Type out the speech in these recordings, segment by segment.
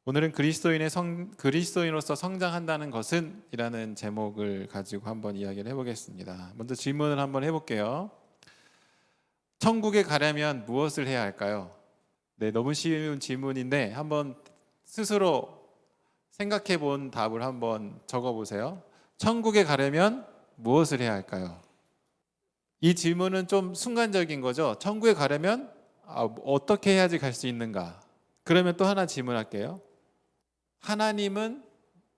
오늘은 그리스도인으로서 성장한다는 것은 이라는 제목을 가지고 한번 이야기를 해보겠습니다. 먼저 질문을 한번 해볼게요. 천국에 가려면 무엇을 해야 할까요? 네, 너무 쉬운 질문인데 한번 스스로 생각해 본 답을 한번 적어보세요. 천국에 가려면 무엇을 해야 할까요? 이 질문은 좀 순간적인 거죠. 천국에 가려면 어떻게 해야지 갈 수 있는가? 그러면 또 하나 질문할게요.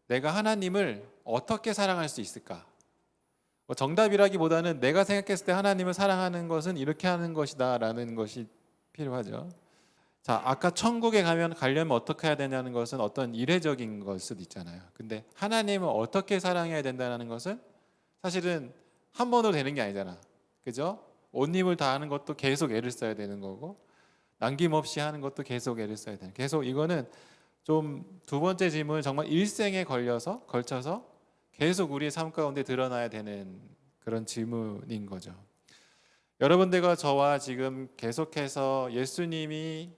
내가 하나님을 어떻게 사랑할 수 있을까? 정답이라기보다는 내가 생각했을 때 하나님을 사랑하는 것은 이렇게 하는 것이다 라는 것이 필요하죠. 자, 아까 천국에 가려면 어떻게 해야 되냐는 것은 어떤 이례적인 걸 수도 있잖아요. 근데 하나님을 어떻게 사랑해야 된다는 것은 사실은 한 번으로 되는 게 아니잖아. 그죠? 온 힘을 다하는 것도 계속 애를 써야 되는 거고, 남김없이 하는 것도 계속 애를 써야 되는. 계속 이거는 좀 두 번째 질문은 정말 일생에 걸쳐서 계속 우리의 삶 가운데 드러나야 되는 그런 질문인 거죠. 여러분들과 저와 지금 계속해서 예수님이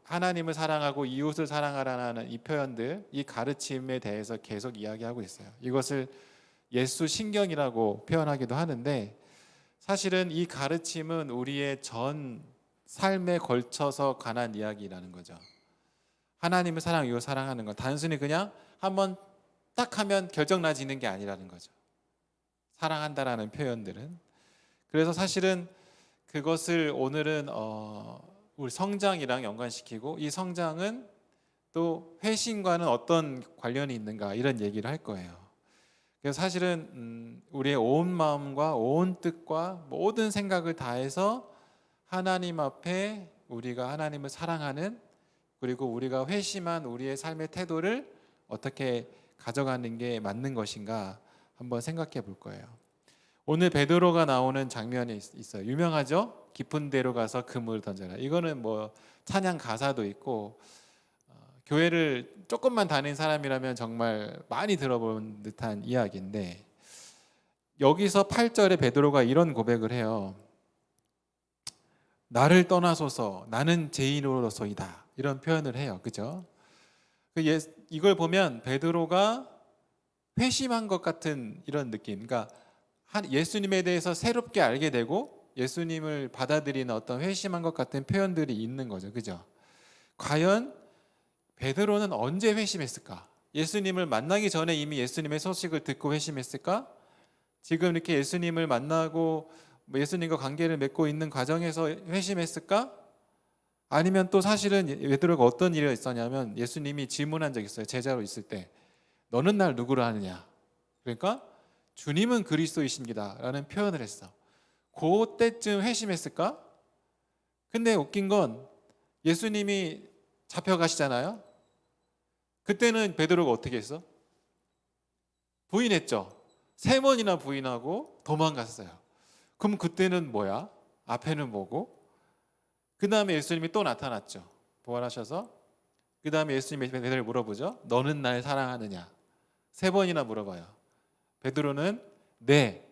하나님을 사랑하고 이웃을 사랑하라는 이 표현들, 이 가르침에 대해서 계속 이야기하고 있어요. 이것을 예수 신경이라고 표현하기도 하는데, 사실은 이 가르침은 우리의 전 삶에 걸쳐서 관한 이야기라는 거죠. 하나님을 사랑하고 이웃을 사랑하는 건 단순히 그냥 한번 딱 하면 결정나지는 게 아니라는 거죠. 사랑한다라는 표현들은. 그래서 사실은 그것을 오늘은 우리 성장이랑 연관시키고, 이 성장은 또 회심과는 어떤 관련이 있는가 이런 얘기를 할 거예요. 그래서 사실은 우리의 온 마음과 온 뜻과 모든 생각을 다해서 하나님 앞에 우리가 하나님을 사랑하는, 그리고 우리가 회심한 우리의 삶의 태도를 어떻게 가져가는 게 맞는 것인가 한번 생각해 볼 거예요. 오늘 베드로가 나오는 장면이 있어요. 유명하죠? 깊은 데로 가서 그물을 던져라. 이거는 뭐 찬양 가사도 있고, 교회를 조금만 다닌 사람이라면 정말 많이 들어본 듯한 이야기인데, 여기서 8절에 베드로가 이런 고백을 해요. 나를 떠나소서, 나는 죄인으로서이다. 이런 표현을 해요. 그죠? 이걸 보면 베드로가 회심한 것 같은 이런 느낌. 그러니까 예수님에 대해서 새롭게 알게 되고 예수님을 받아들이는 어떤 회심한 것 같은 표현들이 있는 거죠. 그죠? 과연 베드로는 언제 회심했을까? 예수님을 만나기 전에 이미 예수님의 소식을 듣고 회심했을까? 지금 이렇게 예수님을 만나고 예수님과 관계를 맺고 있는 과정에서 회심했을까? 아니면 또 사실은 베드로가 어떤 일이 있었냐면, 예수님이 질문한 적이 있어요. 제자로 있을 때 너는 날 누구로 하느냐? 그러니까 주님은 그리스도이십니다 라는 표현을 했어. 그때쯤 회심했을까? 근데 웃긴 건 예수님이 잡혀가시잖아요. 그때는 베드로가 어떻게 했어? 부인했죠. 3번이나 부인하고 도망갔어요. 그럼 그때는 뭐야? 앞에는 뭐고? 그 다음에 예수님이 또 나타났죠. 부활하셔서. 그 다음에 예수님이 베드로를 물어보죠. 너는 날 사랑하느냐? 3번이나 물어봐요. 베드로는 네,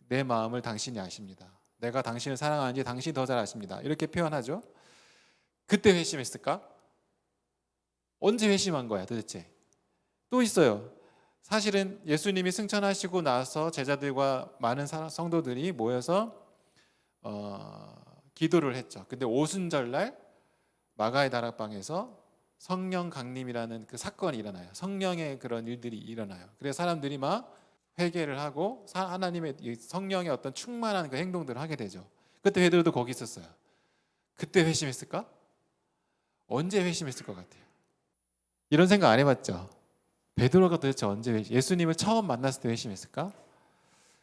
내 마음을 당신이 아십니다. 내가 당신을 사랑하는지 당신이 더 잘 아십니다. 이렇게 표현하죠. 그때 회심했을까? 언제 회심한 거야 도대체? 또 있어요. 사실은 예수님이 승천하시고 나서 제자들과 많은 성도들이 모여서 기도를 했죠. 근데 오순절날 마가의 다락방에서 성령 강림이라는 그 사건이 일어나요. 성령의 그런 일들이 일어나요. 그래서 사람들이 막 회개를 하고 하나님의 성령의 어떤 충만한 그 행동들을 하게 되죠. 그때 베드로도 거기 있었어요. 그때 회심했을까? 언제 회심했을 것 같아요? 이런 생각 안 해봤죠? 베드로가 도대체 언제 예수님을 처음 만났을 때 회심했을까?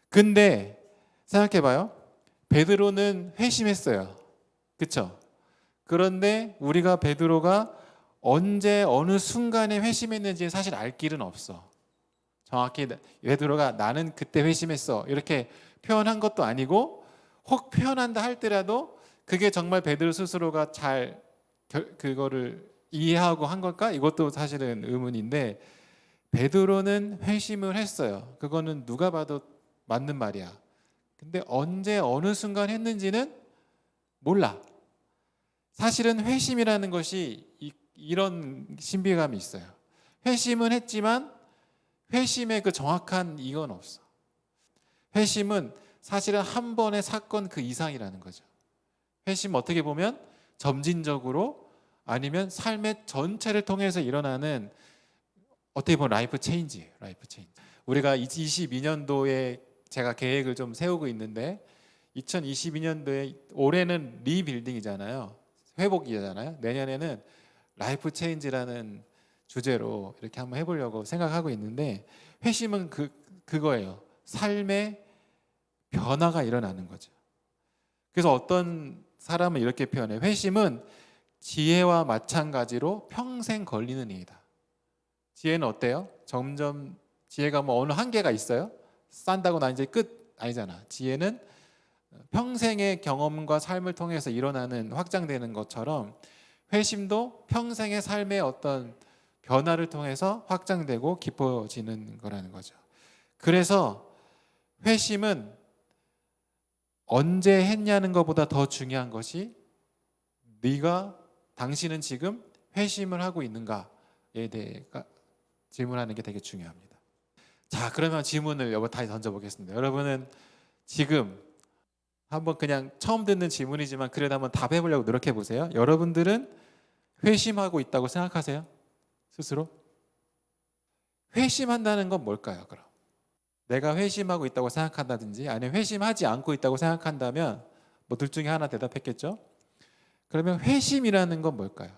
근데 생각해봐요. 베드로는 회심했어요. 그렇죠? 그런데 우리가 베드로가 언제 어느 순간에 회심했는지 사실 알 길은 없어. 정확히 베드로가 나는 그때 회심했어 이렇게 표현한 것도 아니고, 혹 표현한다 할지라도 그게 정말 베드로 스스로가 잘 그거를 이해하고 한 걸까? 이것도 사실은 의문인데, 베드로는 회심을 했어요. 그거는 누가 봐도 맞는 말이야. 근데 언제 어느 순간 했는지는 몰라. 사실은 회심이라는 것이 이런 신비감이 있어요. 회심은 했지만 회심의 그 정확한 이건 없어. 회심은 사실은 한 번의 사건 그 이상이라는 거죠. 회심 어떻게 보면 점진적으로 아니면 삶의 전체를 통해서 일어나는 어떻게 보면 라이프 체인지예요. 라이프 체인지. 우리가 22년도에 제가 계획을 좀 세우고 있는데 2022년도에 올해는 리빌딩이잖아요. 회복이잖아요. 내년에는 라이프 체인지라는 주제로 이렇게 한번 해보려고 생각하고 있는데 회심은 그거예요. 삶의 변화가 일어나는 거죠. 그래서 어떤 사람은 이렇게 표현해요. 회심은 지혜와 마찬가지로 평생 걸리는 일이다. 지혜는 어때요? 점점 지혜가 뭐 어느 한계가 있어요? 쌓는다고 나 이제 끝 아니잖아. 지혜는 평생의 경험과 삶을 통해서 일어나는 확장되는 것처럼 회심도 평생의 삶의 어떤 변화를 통해서 확장되고 깊어지는 거라는 거죠. 그래서 회심은 언제 했냐는 것보다 더 중요한 것이 당신은 지금 회심을 하고 있는가에 대해 질문하는 게 되게 중요합니다. 자, 그러면 질문을 다시 던져보겠습니다. 여러분은 지금 한번 그냥 처음 듣는 질문이지만 그래도 한번 답해 보려고 노력해 보세요. 여러분들은 회심하고 있다고 생각하세요? 스스로? 회심한다는 건 뭘까요, 그럼? 내가 회심하고 있다고 생각한다든지 아니면 회심하지 않고 있다고 생각한다면 뭐 둘 중에 하나 대답했겠죠? 그러면 회심이라는 건 뭘까요?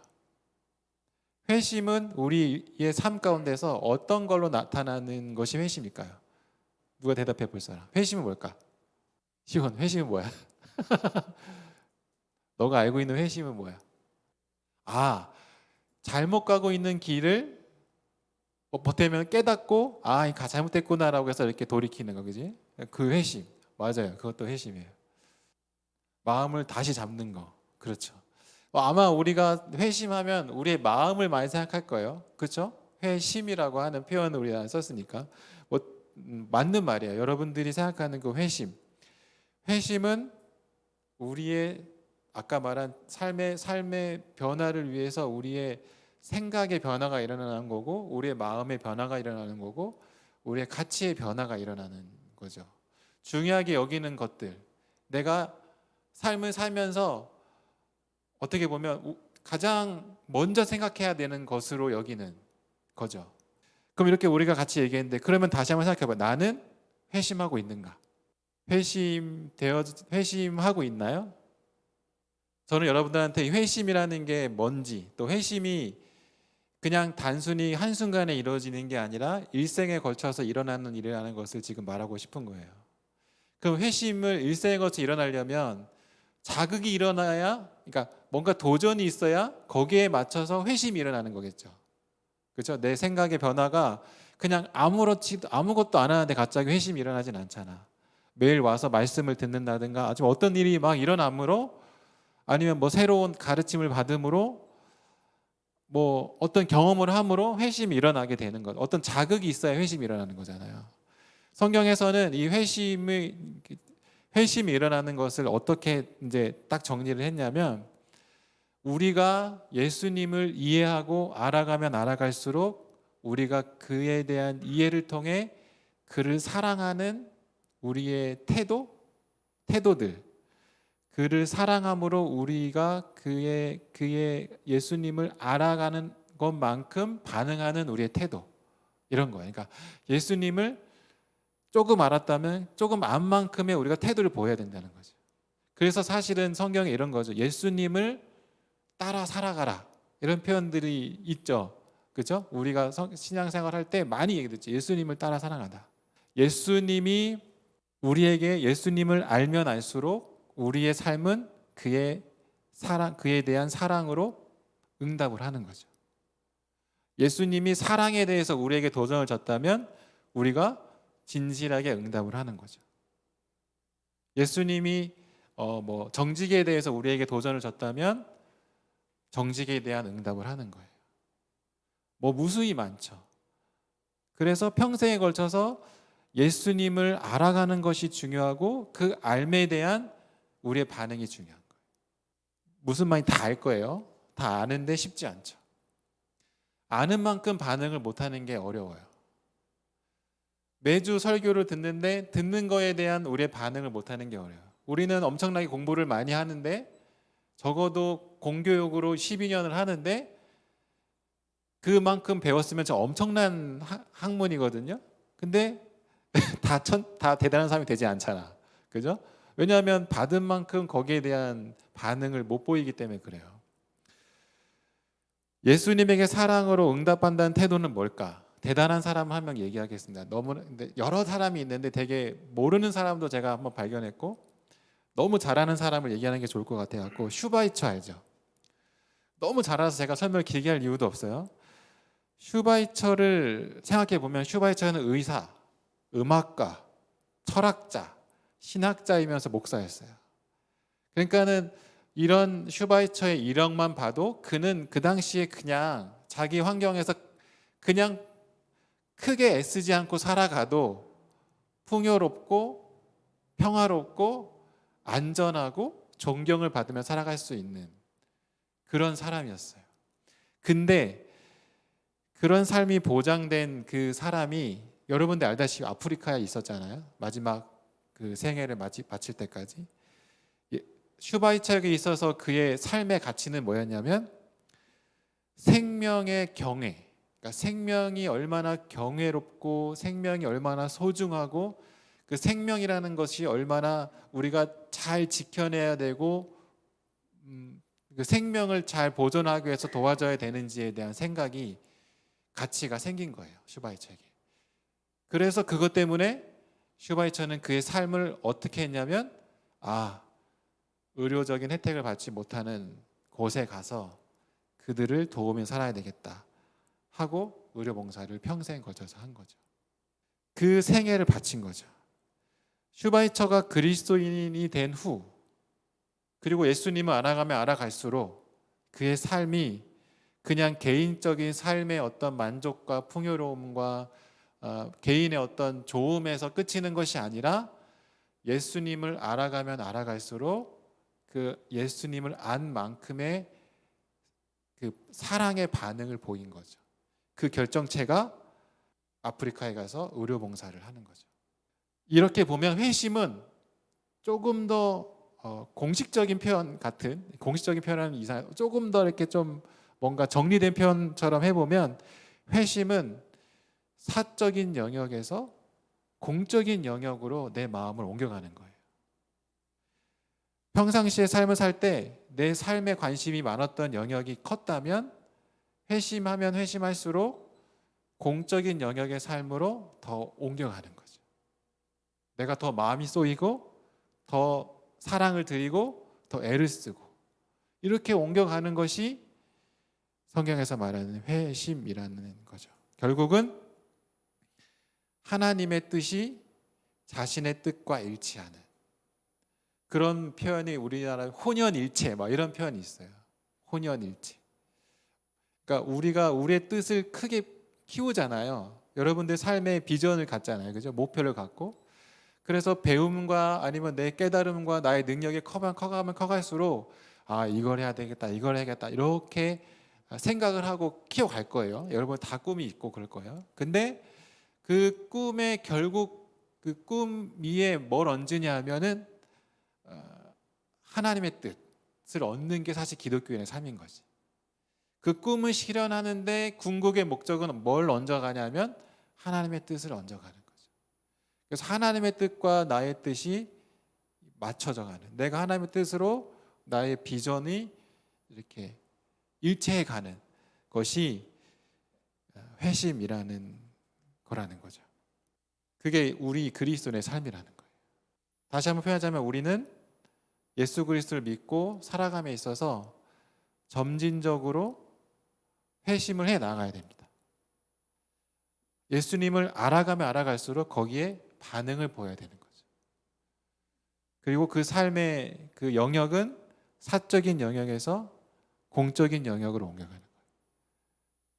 회심은 우리의 삶 가운데서 어떤 걸로 나타나는 것이 회심일까요? 누가 대답해 볼 사람? 회심은 뭘까? 시원, 회심은 뭐야? 너가 알고 있는 회심은 뭐야? 아, 잘못 가고 있는 길을 보태면 깨닫고 이거 잘못됐구나라고 해서 이렇게 돌이키는 거, 그지? 그 회심, 맞아요. 그것도 회심이에요. 마음을 다시 잡는 거, 그렇죠. 아마 우리가 회심하면 우리의 마음을 많이 생각할 거예요, 그렇죠? 회심이라고 하는 표현을 우리가 썼으니까 맞는 말이에요. 여러분들이 생각하는 그 회심은 우리의 아까 말한 삶의 변화를 위해서 우리의 생각의 변화가 일어나는 거고 우리의 마음의 변화가 일어나는 거고 우리의 가치의 변화가 일어나는 거죠. 중요하게 여기는 것들, 내가 삶을 살면서 어떻게 보면 가장 먼저 생각해야 되는 것으로 여기는 거죠. 그럼 이렇게 우리가 같이 얘기했는데 그러면 다시 한번 생각해봐. 나는 회심하고 있는가? 회심하고 있나요? 저는 여러분들한테 회심이라는 게 뭔지, 또 회심이 그냥 단순히 한순간에 이루어지는 게 아니라 일생에 걸쳐서 일어나는 일이라는 것을 지금 말하고 싶은 거예요. 그럼 회심을 일생에 걸쳐 일어나려면 자극이 일어나야, 그러니까 뭔가 도전이 있어야 거기에 맞춰서 회심이 일어나는 거겠죠. 그렇죠? 내 생각의 변화가 그냥 아무것도 안 하는데 갑자기 회심이 일어나진 않잖아. 매일 와서 말씀을 듣는다든가 아주 어떤 일이 막 일어남으로 아니면 뭐 새로운 가르침을 받음으로 뭐 어떤 경험을 함으로 회심이 일어나게 되는 것. 어떤 자극이 있어야 회심이 일어나는 거잖아요. 성경에서는 이 회심이 일어나는 것을 어떻게 이제 딱 정리를 했냐면 우리가 예수님을 이해하고 알아가면 알아갈수록 우리가 그에 대한 이해를 통해 그를 사랑하는 우리의 태도들, 그를 사랑함으로 우리가 그의 예수님을 알아가는 것만큼 반응하는 우리의 태도, 이런 거예요. 그러니까 예수님을 조금 알았다면 조금 안 만큼의 우리가 태도를 보여야 된다는 거죠. 그래서 사실은 성경에 이런 거죠. 예수님을 따라 살아가라, 이런 표현들이 있죠. 그렇죠? 우리가 신앙생활 할 때 많이 얘기 듣죠. 예수님을 따라 살아가다. 예수님이 우리에게 예수님을 알면 알수록 우리의 삶은 그에 대한 사랑으로 응답을 하는 거죠. 예수님이 사랑에 대해서 우리에게 도전을 줬다면 우리가 진실하게 응답을 하는 거죠. 예수님이 정직에 대해서 우리에게 도전을 줬다면 정직에 대한 응답을 하는 거예요. 무수히 많죠. 그래서 평생에 걸쳐서 예수님을 알아가는 것이 중요하고 그 알에 대한 우리의 반응이 중요한 거예요. 무슨 말인지 다 알 거예요. 다 아는데 쉽지 않죠. 아는 만큼 반응을 못하는 게 어려워요. 매주 설교를 듣는데 듣는 거에 대한 우리의 반응을 못하는 게 어려워요. 우리는 엄청나게 공부를 많이 하는데 적어도 공교육으로 12년을 하는데 그만큼 배웠으면 저 엄청난 학문이거든요. 근데 다 대단한 사람이 되지 않잖아. 그죠? 왜냐하면 받은 만큼 거기에 대한 반응을 못 보이기 때문에 그래요. 예수님에게 사랑으로 응답한다는 태도는 뭘까? 대단한 사람 한 명 얘기하겠습니다. 너무 근데 여러 사람이 있는데 되게 모르는 사람도 제가 한번 발견했고 너무 잘하는 사람을 얘기하는 게 좋을 것 같아갖고 슈바이처 알죠? 너무 잘해서 제가 설명을 길게 할 이유도 없어요. 슈바이처를 생각해 보면 슈바이처는 의사, 음악가, 철학자, 신학자이면서 목사였어요. 그러니까는 이런 슈바이처의 이력만 봐도 그는 그 당시에 그냥 자기 환경에서 그냥 크게 애쓰지 않고 살아가도 풍요롭고 평화롭고 안전하고 존경을 받으며 살아갈 수 있는 그런 사람이었어요. 근데 그런 삶이 보장된 그 사람이 여러분들 알다시피 아프리카에 있었잖아요. 마지막 그 생애를 마칠 때까지. 슈바이처에게 있어서 그의 삶의 가치는 뭐였냐면 생명의 경외. 그러니까 생명이 얼마나 경외롭고 생명이 얼마나 소중하고 그 생명이라는 것이 얼마나 우리가 잘 지켜내야 되고 그 생명을 잘 보존하기 위해서 도와줘야 되는지에 대한 생각이 가치가 생긴 거예요. 슈바이처에게. 그래서 그것 때문에 슈바이처는 그의 삶을 어떻게 했냐면 의료적인 혜택을 받지 못하는 곳에 가서 그들을 도우며 살아야 되겠다 하고 의료봉사를 평생 걸쳐서 한 거죠. 그 생애를 바친 거죠. 슈바이처가 그리스도인이 된 후 그리고 예수님을 알아가면 알아갈수록 그의 삶이 그냥 개인적인 삶의 어떤 만족과 풍요로움과 개인의 어떤 좋음에서 그치는 것이 아니라 예수님을 알아가면 알아갈수록 그 예수님을 안 만큼의 그 사랑의 반응을 보인 거죠. 그 결정체가 아프리카에 가서 의료봉사를 하는 거죠. 이렇게 보면 회심은 조금 더 공식적인 표현 같은 공식적인 표현은 이상 조금 더 이렇게 좀 뭔가 정리된 표현처럼 해보면 회심은 사적인 영역에서 공적인 영역으로 내 마음을 옮겨가는 거예요. 평상시에 삶을 살 때 내 삶에 관심이 많았던 영역이 컸다면 회심하면 회심할수록 공적인 영역의 삶으로 더 옮겨가는 거죠. 내가 더 마음이 쏘이고 더 사랑을 드리고 더 애를 쓰고 이렇게 옮겨가는 것이 성경에서 말하는 회심이라는 거죠. 결국은 하나님의 뜻이 자신의 뜻과 일치하는 그런 표현이 우리나라 혼연일체 막 이런 표현이 있어요. 혼연일체. 그러니까 우리가 우리의 뜻을 크게 키우잖아요. 여러분들 삶의 비전을 갖잖아요. 그죠? 목표를 갖고. 그래서 배움과 아니면 내 깨달음과 나의 능력이 커갈수록 이걸 해야 되겠다. 이걸 해야겠다. 이렇게 생각을 하고 키워갈 거예요. 여러분 다 꿈이 있고 그럴 거예요. 근데 그 꿈의 결국 그 꿈 위에 뭘 얹으냐 하면은 하나님의 뜻을 얻는 게 사실 기독교인의 삶인 거지. 그 꿈을 실현하는데 궁극의 목적은 뭘 얹어가냐면 하나님의 뜻을 얹어가는 거죠. 그래서 하나님의 뜻과 나의 뜻이 맞춰져가는 내가 하나님의 뜻으로 나의 비전이 이렇게 일체해가는 것이 회심이라는 거라는 거죠. 그게 우리 그리스도인의 삶이라는 거예요. 다시 한번 표현하자면 우리는 예수 그리스도를 믿고 살아감에 있어서 점진적으로 회심을 해 나가야 됩니다. 예수님을 알아가면 알아갈수록 거기에 반응을 보여야 되는 거죠. 그리고 그 삶의 그 영역은 사적인 영역에서 공적인 영역으로 옮겨가는 거예요.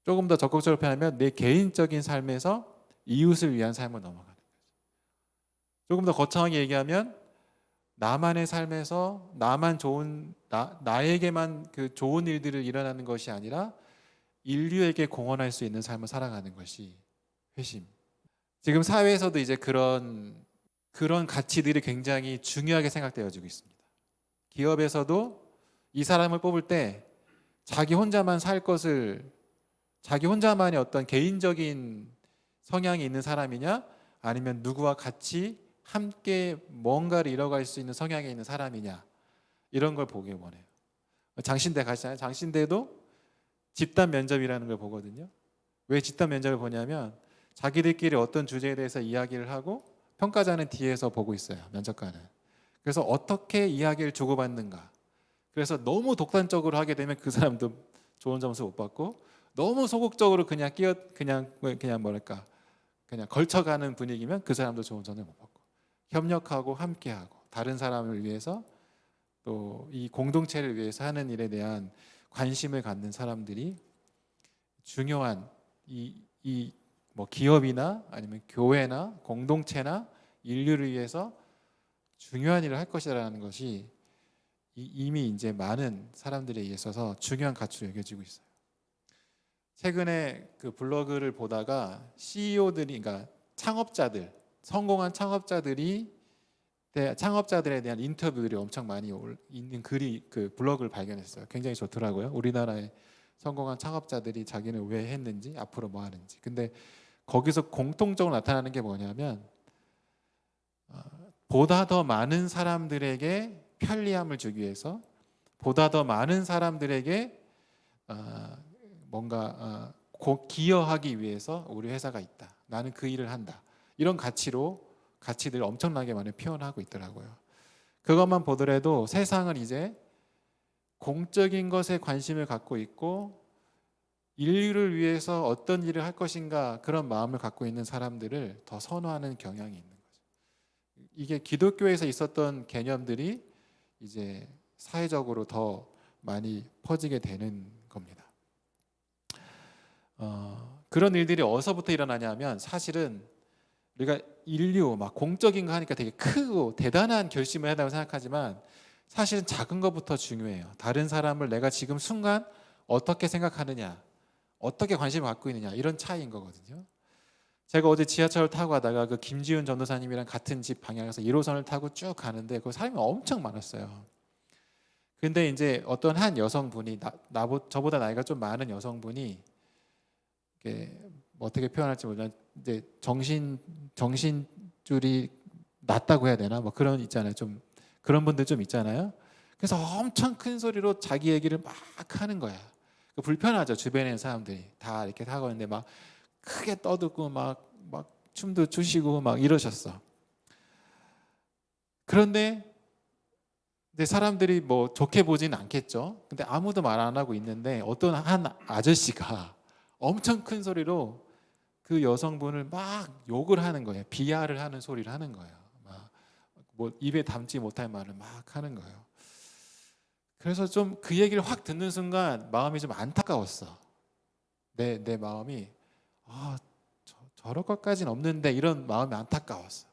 조금 더 적극적으로 표현하면 내 개인적인 삶에서 이웃을 위한 삶으로 넘어가는 거죠. 조금 더 거창하게 얘기하면 나만의 삶에서 나에게만 그 좋은 일들을 일어나는 것이 아니라 인류에게 공헌할 수 있는 삶을 살아가는 것이 회심. 지금 사회에서도 이제 그런 가치들이 굉장히 중요하게 생각되어지고 있습니다. 기업에서도 이 사람을 뽑을 때 자기 혼자만 살 것을, 자기 혼자만의 어떤 개인적인 성향이 있는 사람이냐, 아니면 누구와 같이 함께 뭔가를 이뤄갈 수 있는 성향이 있는 사람이냐, 이런 걸 보길 원해요. 장신대 가시잖아요. 장신대도 집단 면접이라는 걸 보거든요. 왜 집단 면접을 보냐면 자기들끼리 어떤 주제에 대해서 이야기를 하고 평가자는 뒤에서 보고 있어요. 면접관은. 그래서 어떻게 이야기를 주고받는가. 그래서 너무 독단적으로 하게 되면 그 사람도 좋은 점수 못 받고, 너무 소극적으로 그냥 뭐랄까, 그냥 걸쳐가는 분위기면 그 사람도 좋은 점수 못 받고, 협력하고 함께하고 다른 사람을 위해서 또 이 공동체를 위해서 하는 일에 대한 관심을 갖는 사람들이 중요한 뭐 기업이나 아니면 교회나 공동체나 인류를 위해서 중요한 일을 할 것이라는 것이 이미 이제 많은 사람들에 있어서 중요한 가치로 여겨지고 있어요. 최근에 그 블로그를 보다가 CEO들이, 그러니까 창업자들, 성공한 창업자들에 대한 인터뷰들이 엄청 많이 있는 그 블로그를 발견했어요. 굉장히 좋더라고요. 우리나라의 성공한 창업자들이 자기는 왜 했는지, 앞으로 뭐 하는지. 근데 거기서 공통적으로 나타나는 게 뭐냐면, 보다 더 많은 사람들에게 편리함을 주기 위해서, 보다 더 많은 사람들에게 뭔가 기여하기 위해서 우리 회사가 있다. 나는 그 일을 한다. 이런 가치들 엄청나게 많이 표현하고 있더라고요. 그것만 보더라도 세상은 이제 공적인 것에 관심을 갖고 있고, 인류를 위해서 어떤 일을 할 것인가, 그런 마음을 갖고 있는 사람들을 더 선호하는 경향이 있는 거죠. 이게 기독교에서 있었던 개념들이 이제 사회적으로 더 많이 퍼지게 되는 겁니다. 그런 일들이 어디서부터 일어나냐면, 사실은 우리가 인류 막 공적인 거 하니까 되게 크고 대단한 결심을 해야 된다고 생각하지만, 사실은 작은 것부터 중요해요. 다른 사람을 내가 지금 순간 어떻게 생각하느냐, 어떻게 관심을 갖고 있느냐, 이런 차이인 거거든요. 제가 어제 지하철을 타고 가다가 그 김지훈 전도사님이랑 같은 집 방향에서 1호선을 타고 쭉 가는데 그 사람이 엄청 많았어요. 근데 이제 어떤 한 여성분이 저보다 나이가 좀 많은 여성분이, 뭐 어떻게 표현할지 모르지만 이제 정신줄이 낮다고 해야 되나, 뭐 그런 있잖아요. 좀 그런 분들 좀 있잖아요. 그래서 엄청 큰 소리로 자기 얘기를 막 하는 거야. 불편하죠. 주변에 있는 사람들이 다 이렇게 하고 있는데 막 크게 떠들고 막 춤도 추시고 막 이러셨어. 그런데 사람들이 뭐 좋게 보지는 않겠죠. 근데 아무도 말 안 하고 있는데 어떤 한 아저씨가 엄청 큰 소리로 그 여성분을 막 욕을 하는 거예요. 비하를 하는 소리를 하는 거예요. 막 뭐 입에 담지 못할 말을 막 하는 거예요. 그래서 좀 그 얘기를 확 듣는 순간 마음이 좀 안타까웠어. 내 마음이 저럴 것까지는 없는데, 이런 마음이 안타까웠어.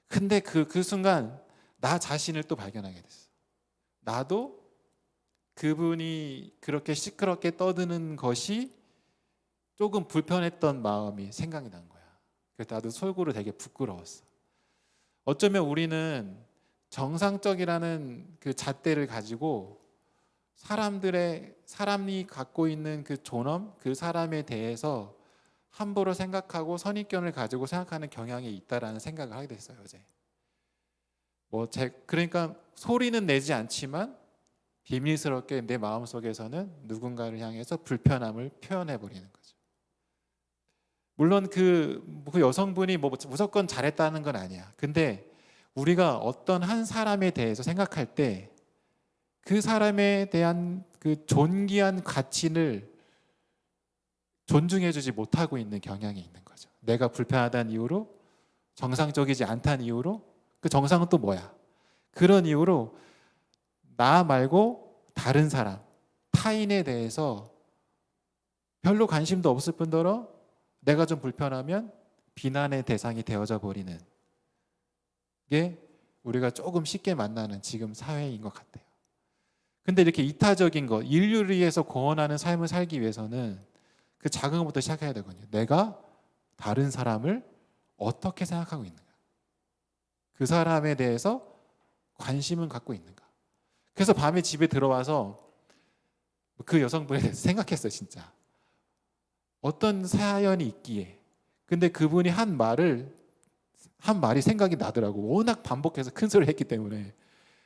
근데 그 순간 나 자신을 또 발견하게 됐어. 나도 그분이 그렇게 시끄럽게 떠드는 것이 조금 불편했던 마음이 생각이 난 거야. 그래서 나도 속으로 되게 부끄러웠어. 어쩌면 우리는 정상적이라는 그 잣대를 가지고 사람이 갖고 있는 그 존엄, 그 사람에 대해서 함부로 생각하고 선입견을 가지고 생각하는 경향이 있다라는 생각을 하게 됐어요, 어제. 그러니까 소리는 내지 않지만 비밀스럽게 내 마음속에서는 누군가를 향해서 불편함을 표현해 버리는 거죠. 물론 그 여성분이 무조건 잘했다는 건 아니야. 근데 우리가 어떤 한 사람에 대해서 생각할 때 그 사람에 대한 그 존귀한 가치를 존중해주지 못하고 있는 경향이 있는 거죠. 내가 불편하다는 이유로, 정상적이지 않다는 이유로, 그 정상은 또 뭐야? 그런 이유로 나 말고 다른 사람, 타인에 대해서 별로 관심도 없을 뿐더러 내가 좀 불편하면 비난의 대상이 되어져 버리는 게 우리가 조금 쉽게 만나는 지금 사회인 것 같아요. 근데 이렇게 이타적인 것, 인류를 위해서 구원하는 삶을 살기 위해서는 그 작은 것부터 시작해야 되거든요. 내가 다른 사람을 어떻게 생각하고 있는가, 그 사람에 대해서 관심을 갖고 있는가. 그래서 밤에 집에 들어와서 그 여성분에 대해서 생각했어요. 진짜 어떤 사연이 있기에. 근데 그분이 한 말이 생각이 나더라고. 워낙 반복해서 큰 소리를 했기 때문에.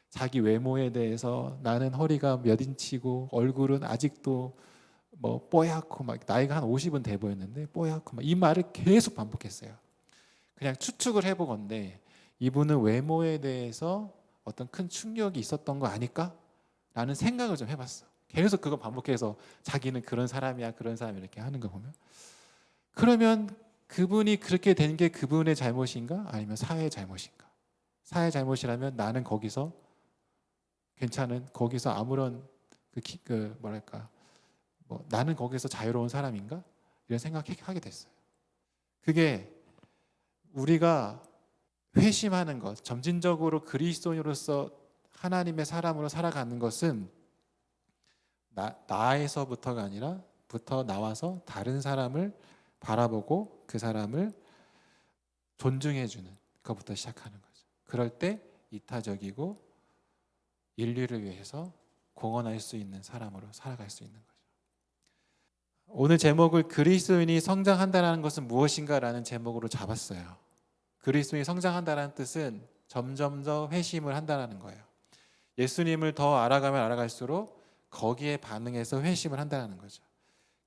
자기 외모에 대해서 나는 허리가 몇 인치고 얼굴은 아직도 뭐 뽀얗고, 막 나이가 한 50은 돼 보였는데 뽀얗고, 막 이 말을 계속 반복했어요. 그냥 추측을 해보건데 이분은 외모에 대해서 어떤 큰 충격이 있었던 거 아닐까? 라는 생각을 좀 해봤어. 계속 그거 반복해서 자기는 그런 사람이야, 그런 사람, 이렇게 하는 거 보면, 그러면 그분이 그렇게 된 게 그분의 잘못인가? 아니면 사회의 잘못인가? 사회의 잘못이라면 나는 거기서 괜찮은, 거기서 아무런 뭐랄까, 나는 거기서 자유로운 사람인가? 이런 생각하게 됐어요. 그게 우리가 회심하는 것, 점진적으로 그리스도인으로서 하나님의 사람으로 살아가는 것은 나에서부터가 아니라 나와서 다른 사람을 바라보고 그 사람을 존중해주는 것부터 시작하는 거죠. 그럴 때 이타적이고 인류를 위해서 공헌할 수 있는 사람으로 살아갈 수 있는 거죠. 오늘 제목을 그리스도인이 성장한다는 것은 무엇인가라는 제목으로 잡았어요. 그리스도인이 성장한다는 뜻은 점점 더 회심을 한다는 거예요. 예수님을 더 알아가면 알아갈수록 거기에 반응해서 회심을 한다는 거죠.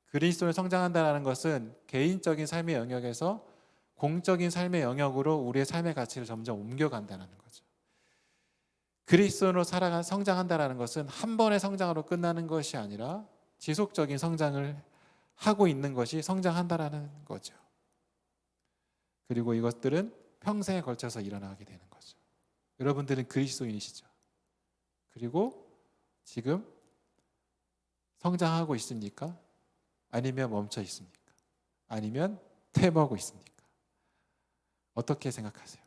그리스도인이 성장한다는 것은 개인적인 삶의 영역에서 공적인 삶의 영역으로 우리의 삶의 가치를 점점 옮겨간다는 거죠. 그리스도인으로 성장한다는 것은 한 번의 성장으로 끝나는 것이 아니라 지속적인 성장을 하고 있는 것이 성장한다는 거죠. 그리고 이것들은 평생에 걸쳐서 일어나게 되는 거죠. 여러분들은 그리스도인이시죠. 그리고 지금 성장하고 있습니까? 아니면 멈춰 있습니까? 아니면 퇴보하고 있습니까? 어떻게 생각하세요?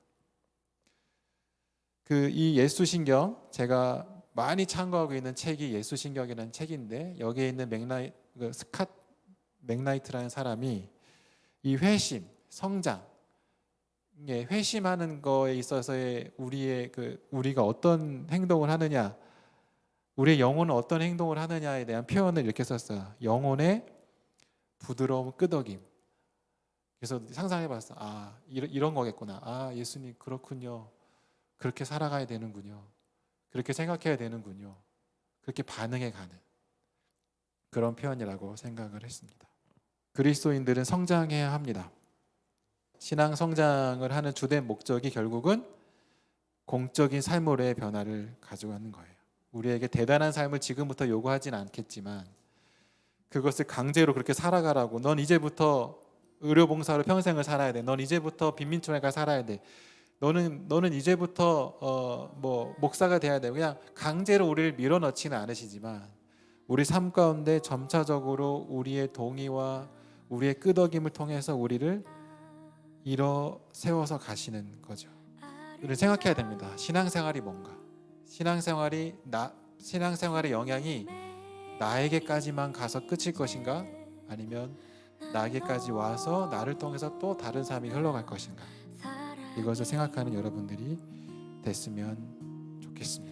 이 예수신경, 제가 많이 참고하고 있는 책이 예수신경이라는 책인데, 여기에 있는 스캇 맥나이트라는 사람이 이 회심, 성장, 회심하는 거에 있어서의 우리가 어떤 행동을 하느냐, 우리의 영혼은 어떤 행동을 하느냐에 대한 표현을 이렇게 썼어요. 영혼의 부드러움, 끄덕임. 그래서 상상해봤어. 이런 거겠구나. 예수님 그렇군요. 그렇게 살아가야 되는군요. 그렇게 생각해야 되는군요. 그렇게 반응해가는 그런 표현이라고 생각을 했습니다. 그리스도인들은 성장해야 합니다. 신앙 성장을 하는 주된 목적이 결국은 공적인 삶으로의 변화를 가져가는 거예요. 우리에게 대단한 삶을 지금부터 요구하진 않겠지만 그것을 강제로 그렇게 살아가라고, 넌 이제부터 의료봉사로 평생을 살아야 돼, 넌 이제부터 빈민촌에 가 살아야 돼, 너는 이제부터 목사가 돼야 돼, 그냥 강제로 우리를 밀어넣지는 않으시지만 우리 삶 가운데 점차적으로 우리의 동의와 우리의 끄덕임을 통해서 우리를 일어 세워서 가시는 거죠. 우리는 생각해야 됩니다. 신앙생활이 뭔가? 신앙생활의 영향이 나에게까지만 가서 끝일 것인가? 아니면 나에게까지 와서 나를 통해서 또 다른 삶이 흘러갈 것인가? 이것을 생각하는 여러분들이 됐으면 좋겠습니다.